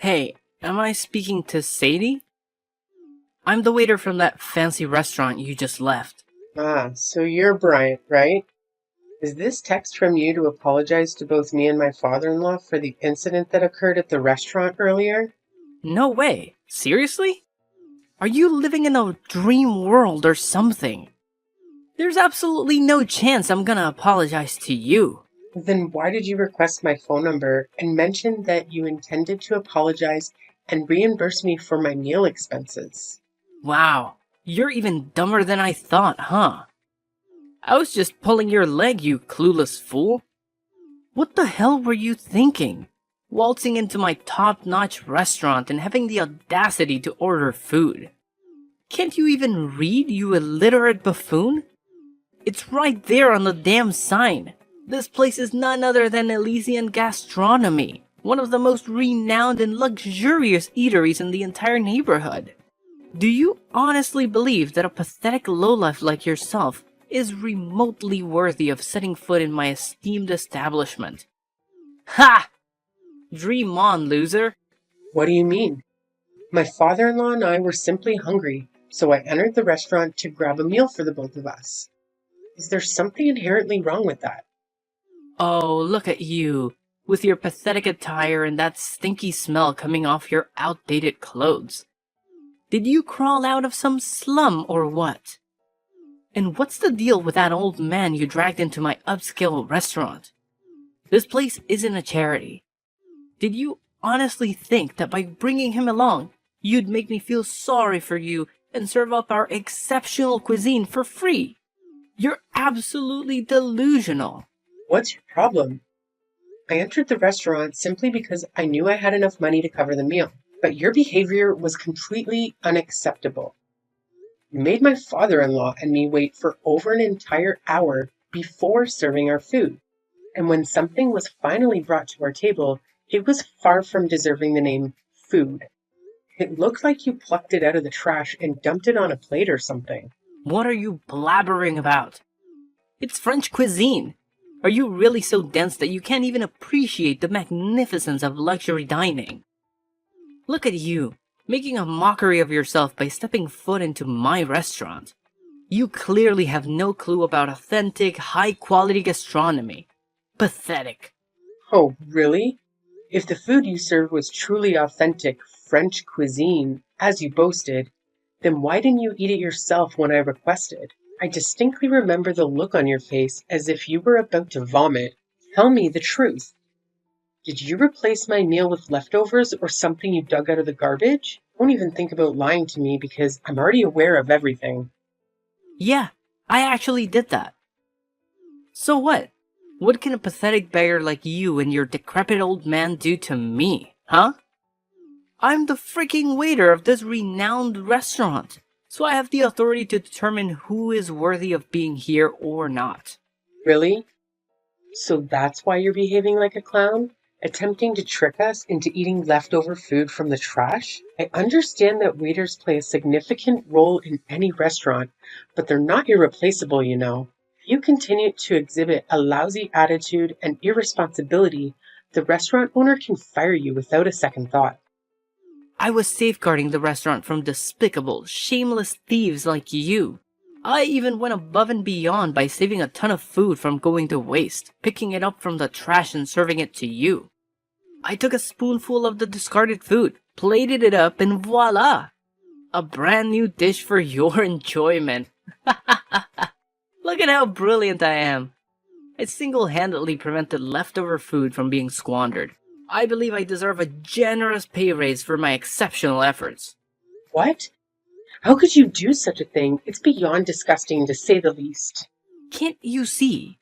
Hey, am I speaking to Sadie? I'm the waiter from that fancy restaurant you just left. Ah, so you're Bryant, right? Is this text from you to apologize to both me and my father-in-law for the incident that occurred at the restaurant earlier? No way. Seriously? Are you living in a dream world or something? There's absolutely no chance I'm gonna apologize to you. Then why did you request my phone number and mention that you intended to apologize and reimburse me for my meal expenses? Wow, you're even dumber than I thought, huh? I was just pulling your leg, you clueless fool. What the hell were you thinking? Waltzing into my top-notch restaurant and having the audacity to order food. Can't you even read, you illiterate buffoon? It's right there on the damn sign. This place is none other than Elysian Gastronomy, one of the most renowned and luxurious eateries in the entire neighborhood. Do you honestly believe that a pathetic lowlife like yourself is remotely worthy of setting foot in my esteemed establishment? Ha! Dream on, loser. What do you mean? My father-in-law and I were simply hungry, so I entered the restaurant to grab a meal for the both of us. Is there something inherently wrong with that? Oh, look at you, with your pathetic attire and that stinky smell coming off your outdated clothes. Did you crawl out of some slum or what? And what's the deal with that old man you dragged into my upscale restaurant? This place isn't a charity. Did you honestly think that by bringing him along, you'd make me feel sorry for you and serve up our exceptional cuisine for free? You're absolutely delusional. What's your problem? I entered the restaurant simply because I knew I had enough money to cover the meal, but your behavior was completely unacceptable. You made my father-in-law and me wait for over an entire hour before serving our food, and when something was finally brought to our table, it was far from deserving the name food. It looked like you plucked it out of the trash and dumped it on a plate or something. What are you blabbering about? It's French cuisine. Are you really so dense that you can't even appreciate the magnificence of luxury dining? Look at you, making a mockery of yourself by stepping foot into my restaurant. You clearly have no clue about authentic, high-quality gastronomy. Pathetic. Oh, really? If the food you served was truly authentic French cuisine, as you boasted, then why didn't you eat it yourself when I requested? I distinctly remember the look on your face as if you were about to vomit. Tell me the truth. Did you replace my meal with leftovers or something you dug out of the garbage? Don't even think about lying to me because I'm already aware of everything. Yeah, I actually did that. So what? What can a pathetic beggar like you and your decrepit old man do to me, huh? I'm the freaking waiter of this renowned restaurant, so I have the authority to determine who is worthy of being here or not. Really? So that's why you're behaving like a clown? Attempting to trick us into eating leftover food from the trash? I understand that waiters play a significant role in any restaurant, but they're not irreplaceable, you know. If you continue to exhibit a lousy attitude and irresponsibility, the restaurant owner can fire you without a second thought. I was safeguarding the restaurant from despicable, shameless thieves like you. I even went above and beyond by saving a ton of food from going to waste, picking it up from the trash and serving it to you. I took a spoonful of the discarded food, plated it up, and voila! A brand new dish for your enjoyment. Look at how brilliant I am. I single-handedly prevented leftover food from being squandered. I believe I deserve a generous pay raise for my exceptional efforts. What? How could you do such a thing? It's beyond disgusting, to say the least. Can't you see?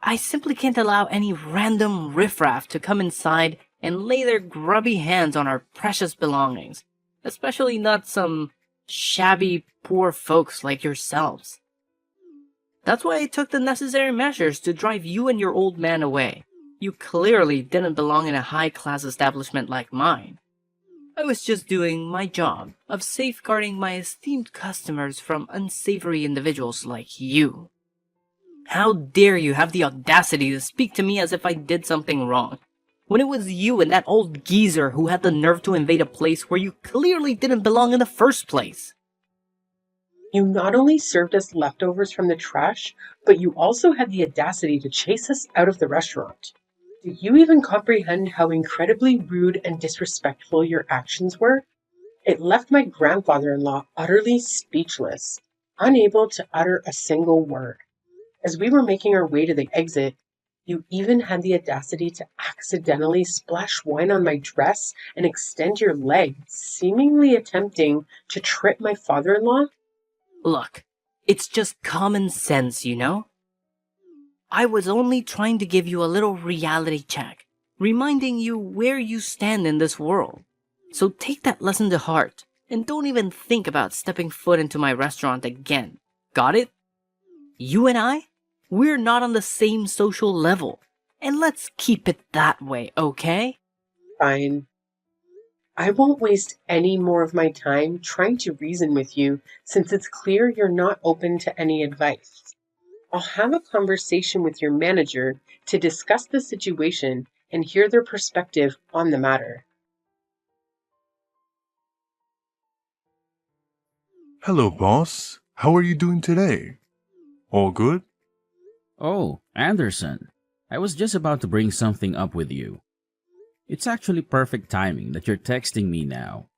I simply can't allow any random riffraff to come inside and lay their grubby hands on our precious belongings, especially not some shabby, poor folks like yourselves. That's why I took the necessary measures to drive you and your old man away. You clearly didn't belong in a high-class establishment like mine. I was just doing my job of safeguarding my esteemed customers from unsavory individuals like you. How dare you have the audacity to speak to me as if I did something wrong? when it was you and that old geezer who had the nerve to invade a place where you clearly didn't belong in the first place. You not only served us leftovers from the trash, but you also had the audacity to chase us out of the restaurant. Do you even comprehend how incredibly rude and disrespectful your actions were? It left my grandfather-in-law utterly speechless, unable to utter a single word. As we were making our way to the exit, you even had the audacity to accidentally splash wine on my dress and extend your leg, seemingly attempting to trip my father-in-law. Look, it's just common sense, you know? I was only trying to give you a little reality check, reminding you where you stand in this world. So take that lesson to heart, and don't even think about stepping foot into my restaurant again. Got it? You and I, we're not on the same social level, and let's keep it that way, okay? Fine. I won't waste any more of my time trying to reason with you since it's clear you're not open to any advice. I'll have a conversation with your manager to discuss the situation and hear their perspective on the matter. Hello, boss. How are you doing today? All good? Oh, Anderson, I was just about to bring something up with you. It's actually perfect timing that you're texting me now.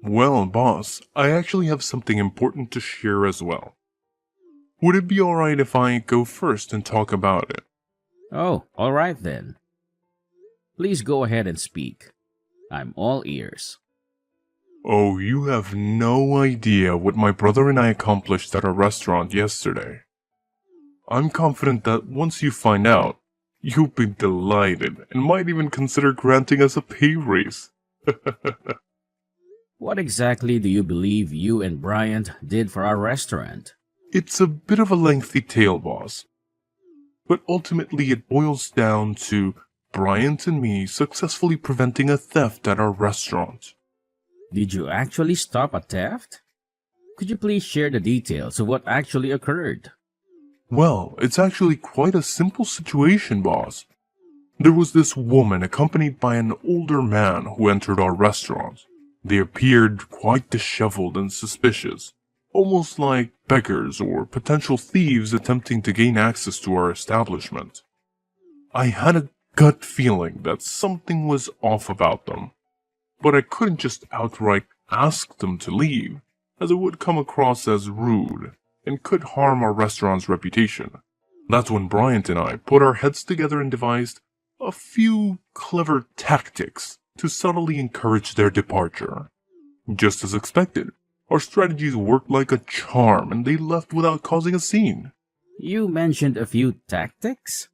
Well, boss, I actually have something important to share as well. Would it be alright if I go first and talk about it? Oh, all right then. Please go ahead and speak. I'm all ears. Oh, you have no idea what my brother and I accomplished at our restaurant yesterday. I'm confident that once you find out, you'll be delighted and might even consider granting us a pay raise. What exactly do you believe you and Bryant did for our restaurant? It's a bit of a lengthy tale, boss. But ultimately it boils down to Bryant and me successfully preventing a theft at our restaurant. Did you actually stop a theft? Could you please share the details of what actually occurred? Well, it's actually quite a simple situation, boss. There was this woman accompanied by an older man who entered our restaurant. They appeared quite disheveled and suspicious, almost like beggars or potential thieves attempting to gain access to our establishment. I had a gut feeling that something was off about them, but I couldn't just outright ask them to leave, as it would come across as rude and could harm our restaurant's reputation. That's when Bryant and I put our heads together and devised a few clever tactics to subtly encourage their departure. Just as expected, our strategies worked like a charm and they left without causing a scene. You mentioned a few tactics?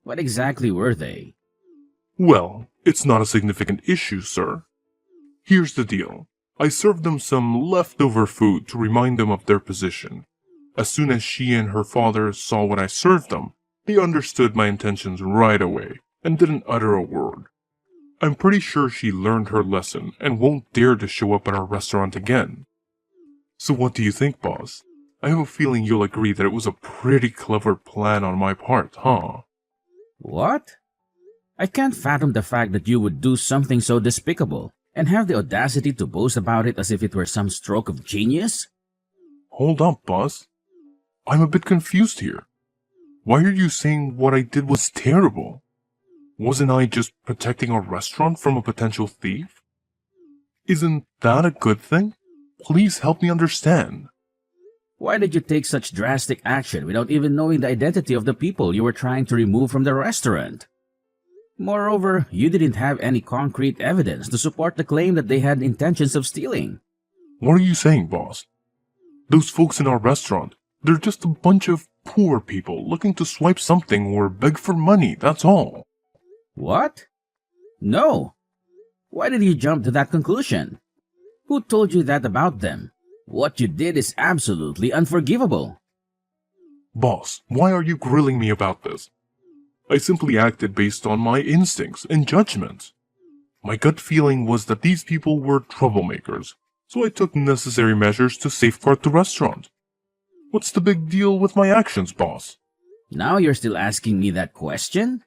What exactly were they? Well, it's not a significant issue, sir. Here's the deal. I served them some leftover food to remind them of their position. As soon as she and her father saw what I served them, they understood my intentions right away and didn't utter a word. I'm pretty sure she learned her lesson and won't dare to show up at our restaurant again. So what do you think, boss? I have a feeling you'll agree that it was a pretty clever plan on my part, huh? What? I can't fathom the fact that you would do something so despicable and have the audacity to boast about it as if it were some stroke of genius? Hold up, boss. I'm a bit confused here. Why are you saying what I did was terrible? Wasn't I just protecting our restaurant from a potential thief? Isn't that a good thing? Please help me understand. Why did you take such drastic action without even knowing the identity of the people you were trying to remove from the restaurant? Moreover, you didn't have any concrete evidence to support the claim that they had intentions of stealing. What are you saying, boss? Those folks in our restaurant, they're just a bunch of poor people looking to swipe something or beg for money, that's all. What? No. Why did you jump to that conclusion? Who told you that about them? What you did is absolutely unforgivable. Boss, why are you grilling me about this? I simply acted based on my instincts and judgment. My gut feeling was that these people were troublemakers, so I took necessary measures to safeguard the restaurant. What's the big deal with my actions, boss? Now you're still asking me that question?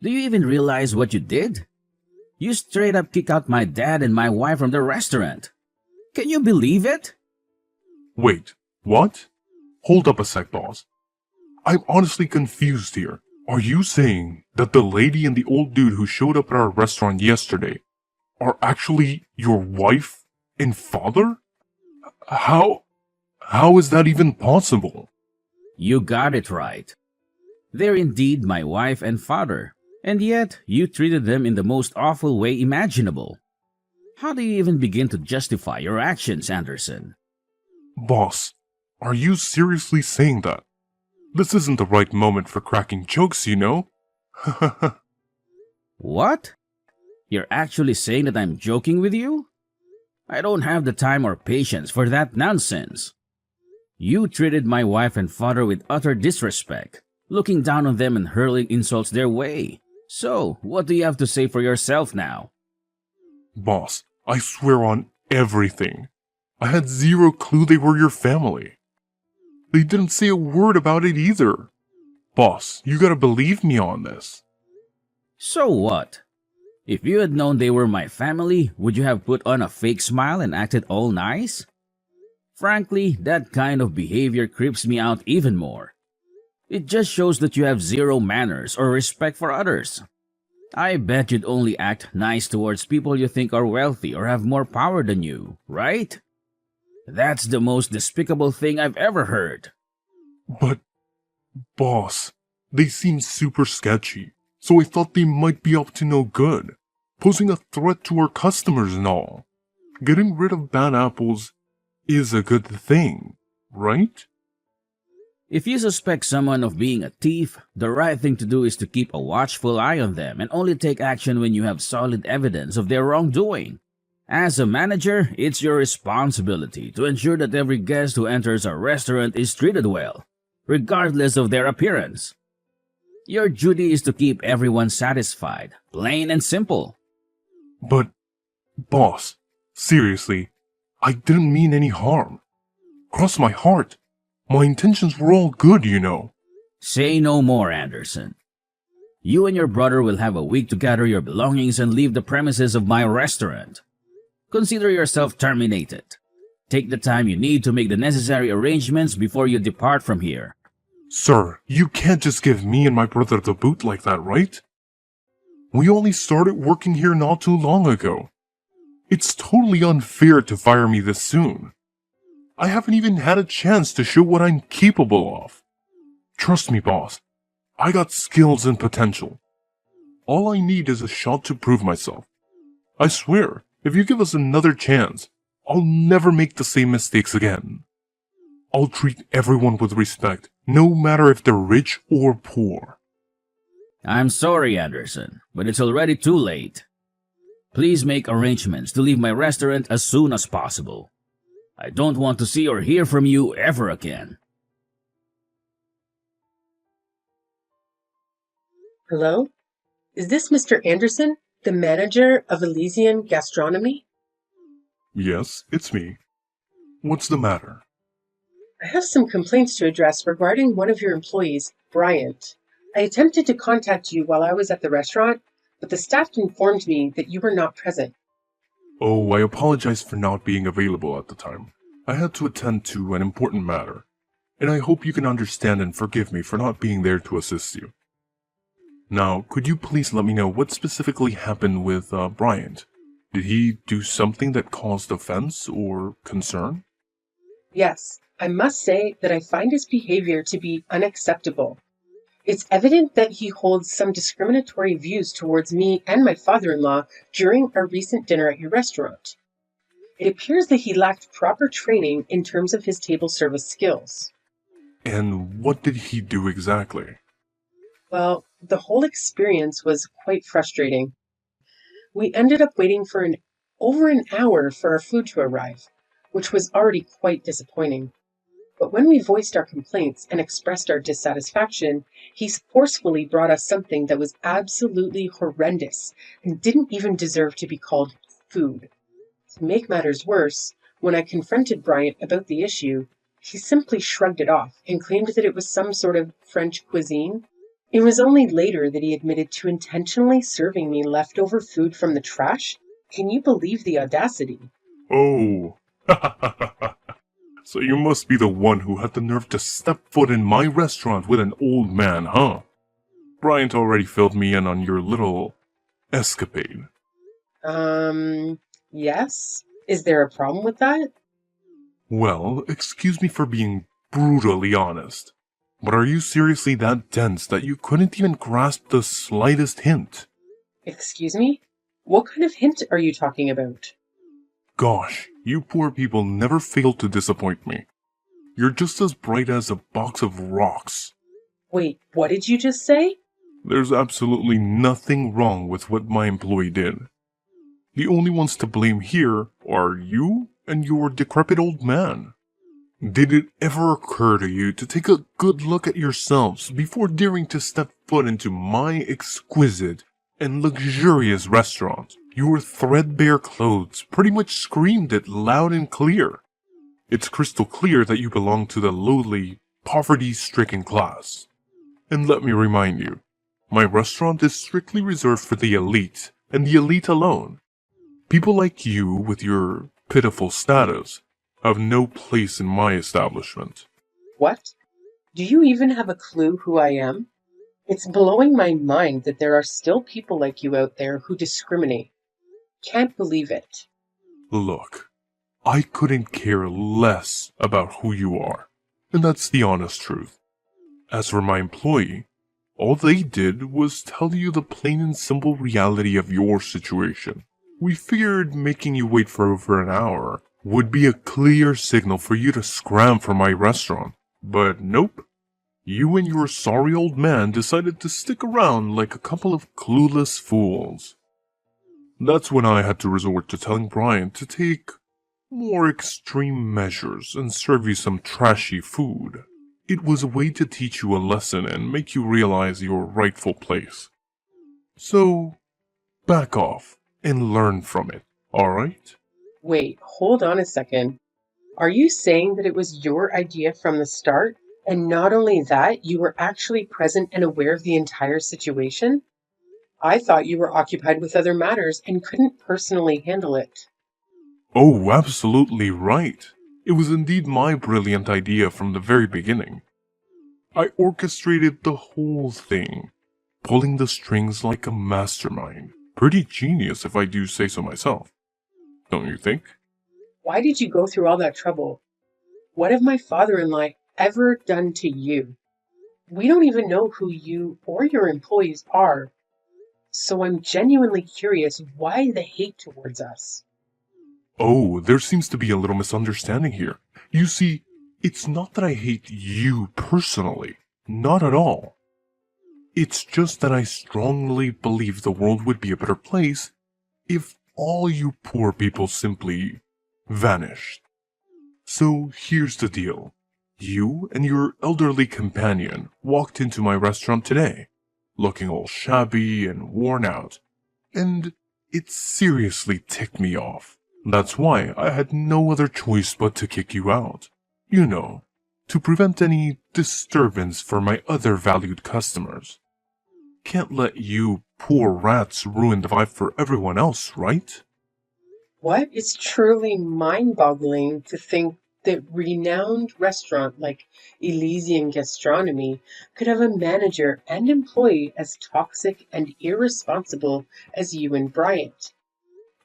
Do you even realize what you did? You straight up kicked out my dad and my wife from the restaurant. Can you believe it? Wait, what? Hold up a sec, boss. I'm honestly confused here. Are you saying that the lady and the old dude who showed up at our restaurant yesterday are actually your wife and father? How is that even possible? You got it right. They're indeed my wife and father, and yet you treated them in the most awful way imaginable. How do you even begin to justify your actions, Anderson? Boss, are you seriously saying that? This isn't the right moment for cracking jokes, you know? What? You're actually saying that I'm joking with you? I don't have the time or patience for that nonsense. You treated my wife and father with utter disrespect, looking down on them and hurling insults their way. So, what do you have to say for yourself now? Boss, I swear on everything. I had zero clue they were your family. They didn't say a word about it either. Boss, you gotta believe me on this. So what? If you had known they were my family, would you have put on a fake smile and acted all nice? Frankly, that kind of behavior creeps me out even more. It just shows that you have zero manners or respect for others. I bet you'd only act nice towards people you think are wealthy or have more power than you, right? That's the most despicable thing I've ever heard. But, boss, they seem super sketchy, so I thought they might be up to no good, posing a threat to our customers and all. Getting rid of bad apples is a good thing, right? If you suspect someone of being a thief, the right thing to do is to keep a watchful eye on them and only take action when you have solid evidence of their wrongdoing. As a manager, it's your responsibility to ensure that every guest who enters our restaurant is treated well, regardless of their appearance. Your duty is to keep everyone satisfied, plain and simple. But, boss, seriously, I didn't mean any harm. Cross my heart. My intentions were all good, you know. Say no more, Anderson. You and your brother will have a week to gather your belongings and leave the premises of my restaurant. Consider yourself terminated. Take the time you need to make the necessary arrangements before you depart from here. Sir, you can't just give me and my brother the boot like that, right? We only started working here not too long ago. It's totally unfair to fire me this soon. I haven't even had a chance to show what I'm capable of. Trust me, boss. I got skills and potential. All I need is a shot to prove myself. I swear, if you give us another chance, I'll never make the same mistakes again. I'll treat everyone with respect, no matter if they're rich or poor. I'm sorry, Anderson, but it's already too late. Please make arrangements to leave my restaurant as soon as possible. I don't want to see or hear from you ever again. Hello? Is this Mr. Anderson, the manager of Elysian Gastronomy? Yes, it's me. What's the matter? I have some complaints to address regarding one of your employees, Bryant. I attempted to contact you while I was at the restaurant, but the staff informed me that you were not present. Oh, I apologize for not being available at the time. I had to attend to an important matter, and I hope you can understand and forgive me for not being there to assist you. Now, could you please let me know what specifically happened with Bryant? Did he do something that caused offense or concern? Yes, I must say that I find his behavior to be unacceptable. It's evident that he holds some discriminatory views towards me and my father-in-law during our recent dinner at your restaurant. It appears that he lacked proper training in terms of his table service skills. And what did he do exactly? Well, the whole experience was quite frustrating. We ended up waiting for over an hour for our food to arrive, which was already quite disappointing. But when we voiced our complaints and expressed our dissatisfaction, he forcefully brought us something that was absolutely horrendous and didn't even deserve to be called food. To make matters worse, when I confronted Bryant about the issue, he simply shrugged it off and claimed that it was some sort of French cuisine. It was only later that he admitted to intentionally serving me leftover food from the trash. Can you believe the audacity? Oh. So you must be the one who had the nerve to step foot in my restaurant with an old man, huh? Bryant already filled me in on your little escapade. Yes? Is there a problem with that? Well, excuse me for being brutally honest, but are you seriously that dense that you couldn't even grasp the slightest hint? Excuse me? What kind of hint are you talking about? Gosh, you poor people never fail to disappoint me. You're just as bright as a box of rocks. Wait, what did you just say? There's absolutely nothing wrong with what my employee did. The only ones to blame here are you and your decrepit old man. Did it ever occur to you to take a good look at yourselves before daring to step foot into my exquisite and luxurious restaurant? Your threadbare clothes pretty much screamed it loud and clear. It's crystal clear that you belong to the lowly, poverty-stricken class. And let me remind you, my restaurant is strictly reserved for the elite, and the elite alone. People like you, with your pitiful status, have no place in my establishment. What? Do you even have a clue who I am? It's blowing my mind that there are still people like you out there who discriminate. Can't believe it. Look, I couldn't care less about who you are, and that's the honest truth. As for my employee, all they did was tell you the plain and simple reality of your situation. We figured making you wait for over an hour would be a clear signal for you to scram for my restaurant, but nope. You and your sorry old man decided to stick around like a couple of clueless fools. That's when I had to resort to telling Brian to take more extreme measures and serve you some trashy food. It was a way to teach you a lesson and make you realize your rightful place. So, back off and learn from it, alright? Wait, hold on a second. Are you saying that it was your idea from the start? And not only that, you were actually present and aware of the entire situation? I thought you were occupied with other matters and couldn't personally handle it. Oh, absolutely right. It was indeed my brilliant idea from the very beginning. I orchestrated the whole thing, pulling the strings like a mastermind. Pretty genius if I do say so myself. Don't you think? Why did you go through all that trouble? What have my father-in-law ever done to you? We don't even know who you or your employees are. So I'm genuinely curious why the hate towards us. Oh, there seems to be a little misunderstanding here. You see, it's not that I hate you personally. Not at all. It's just that I strongly believe the world would be a better place if all you poor people simply vanished. So here's the deal. You and your elderly companion walked into my restaurant today, looking all shabby and worn out, and it seriously ticked me off. That's why I had no other choice but to kick you out. You know, to prevent any disturbance for my other valued customers. Can't let you poor rats ruin the vibe for everyone else, right? What? It's truly mind-boggling to think that renowned restaurant like Elysian Gastronomy could have a manager and employee as toxic and irresponsible as you and Bryant.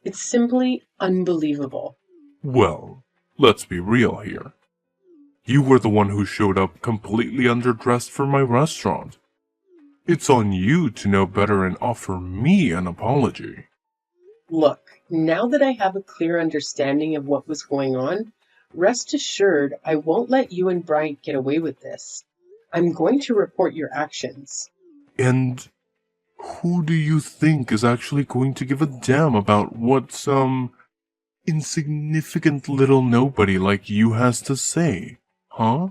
It's simply unbelievable. Well, let's be real here. You were the one who showed up completely underdressed for my restaurant. It's on you to know better and offer me an apology. Look, now that I have a clear understanding of what was going on, rest assured I won't let you and Bryant get away with this. I'm going to report your actions. And who do you think is actually going to give a damn about what some insignificant little nobody like you has to say? Huh?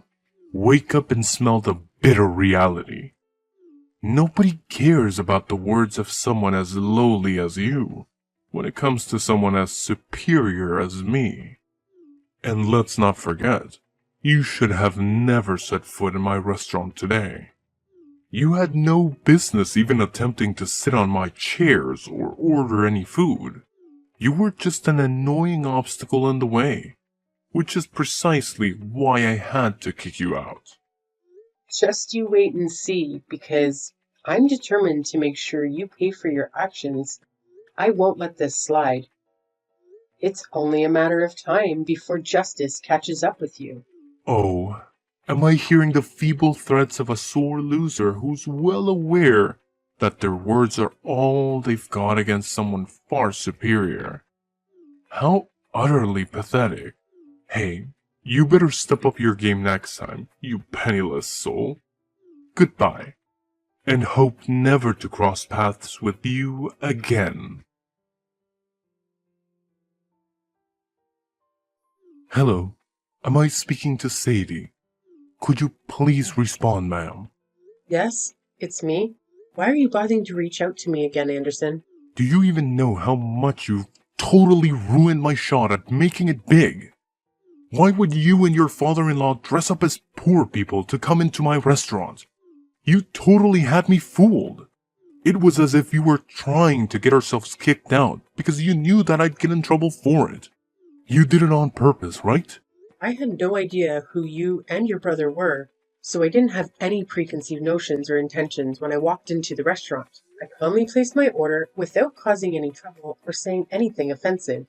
Wake up and smell the bitter reality. Nobody cares about the words of someone as lowly as you when it comes to someone as superior as me. And let's not forget, you should have never set foot in my restaurant today. You had no business even attempting to sit on my chairs or order any food. You were just an annoying obstacle in the way, which is precisely why I had to kick you out. Just you wait and see, because I'm determined to make sure you pay for your actions. I won't let this slide. It's only a matter of time before justice catches up with you. Oh, am I hearing the feeble threats of a sore loser who's well aware that their words are all they've got against someone far superior? How utterly pathetic. Hey, you better step up your game next time, you penniless soul. Goodbye, and hope never to cross paths with you again. Hello, am I speaking to Sadie? Could you please respond, ma'am? Yes, it's me. Why are you bothering to reach out to me again, Anderson? Do you even know how much you've totally ruined my shot at making it big? Why would you and your father-in-law dress up as poor people to come into my restaurant? You totally had me fooled. It was as if you were trying to get ourselves kicked out because you knew that I'd get in trouble for it. You did it on purpose, right? I had no idea who you and your brother were, so I didn't have any preconceived notions or intentions when I walked into the restaurant. I calmly placed my order without causing any trouble or saying anything offensive.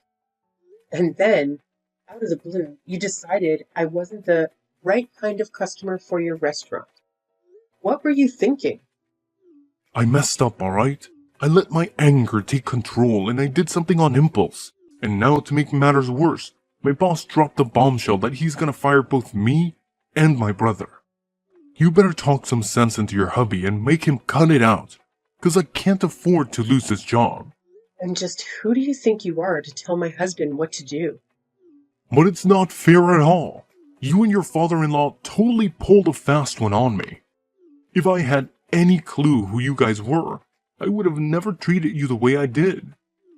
And then, out of the blue, you decided I wasn't the right kind of customer for your restaurant. What were you thinking? I messed up, alright? I let my anger take control and I did something on impulse. And now, to make matters worse, my boss dropped a bombshell that he's gonna fire both me and my brother. You better talk some sense into your hubby and make him cut it out, 'cause I can't afford to lose this job. And just who do you think you are to tell my husband what to do? But it's not fair at all. You and your father-in-law totally pulled a fast one on me. If I had any clue who you guys were, I would have never treated you the way I did.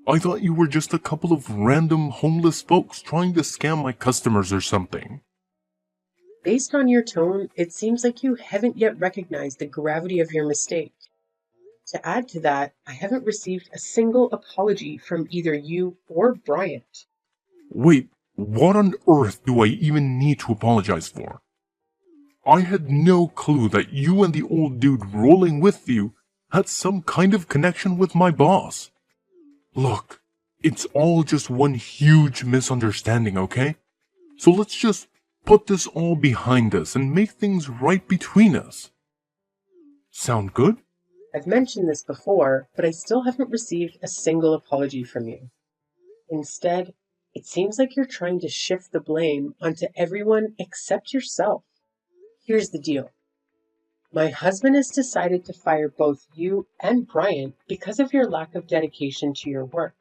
I thought you were just a couple of random homeless folks trying to scam my customers or something. Based on your tone, it seems like you haven't yet recognized the gravity of your mistake. To add to that, I haven't received a single apology from either you or Bryant. Wait, what on earth do I even need to apologize for? I had no clue that you and the old dude rolling with you had some kind of connection with my boss. Look, it's all just one huge misunderstanding, okay? So let's just put this all behind us and make things right between us. Sound good? I've mentioned this before, but I still haven't received a single apology from you. Instead, it seems like you're trying to shift the blame onto everyone except yourself. Here's the deal. My husband has decided to fire both you and Bryant because of your lack of dedication to your work.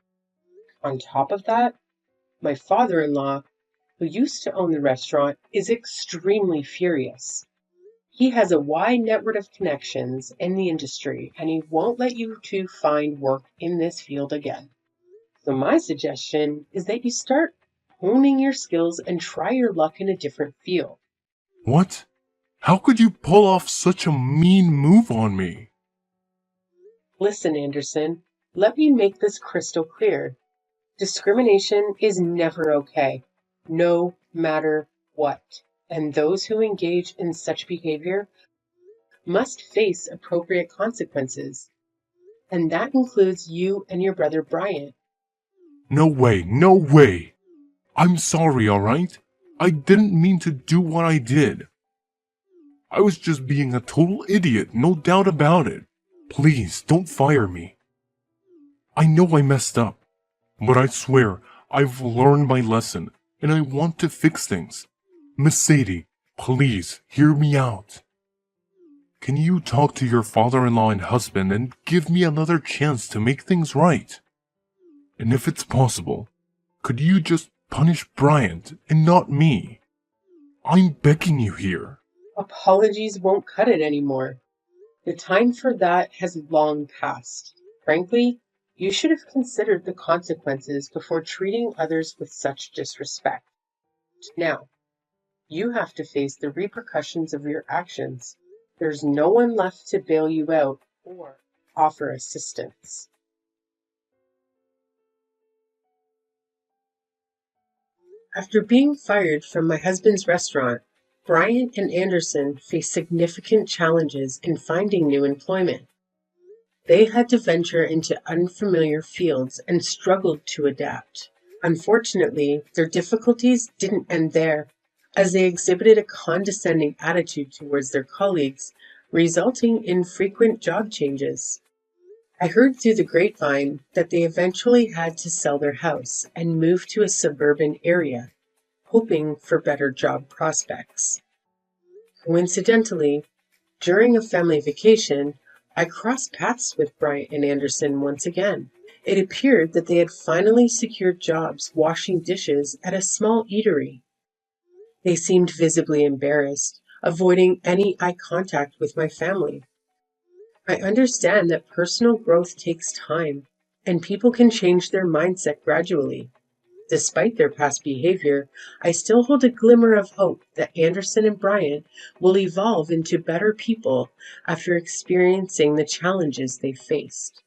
On top of that, my father-in-law, who used to own the restaurant, is extremely furious. He has a wide network of connections in the industry, and he won't let you two find work in this field again. So my suggestion is that you start honing your skills and try your luck in a different field. What? How could you pull off such a mean move on me? Listen, Anderson, let me make this crystal clear. Discrimination is never okay, no matter what. And those who engage in such behavior must face appropriate consequences. And that includes you and your brother Bryant. No way, no way! I'm sorry, alright? I didn't mean to do what I did. I was just being a total idiot, no doubt about it. Please, don't fire me. I know I messed up, but I swear I've learned my lesson, and I want to fix things. Miss Sadie, please, hear me out. Can you talk to your father-in-law and husband and give me another chance to make things right? And if it's possible, could you just punish Bryant and not me? I'm begging you here. Apologies won't cut it anymore. The time for that has long passed. Frankly, you should have considered the consequences before treating others with such disrespect. Now, you have to face the repercussions of your actions. There's no one left to bail you out or offer assistance. After being fired from my husband's restaurant, Bryant and Anderson faced significant challenges in finding new employment. They had to venture into unfamiliar fields and struggled to adapt. Unfortunately, their difficulties didn't end there, as they exhibited a condescending attitude towards their colleagues, resulting in frequent job changes. I heard through the grapevine that they eventually had to sell their house and move to a suburban area, hoping for better job prospects. Coincidentally, during a family vacation, I crossed paths with Bryant and Anderson once again. It appeared that they had finally secured jobs washing dishes at a small eatery. They seemed visibly embarrassed, avoiding any eye contact with my family. I understand that personal growth takes time, and people can change their mindset gradually. Despite their past behavior, I still hold a glimmer of hope that Anderson and Bryant will evolve into better people after experiencing the challenges they faced.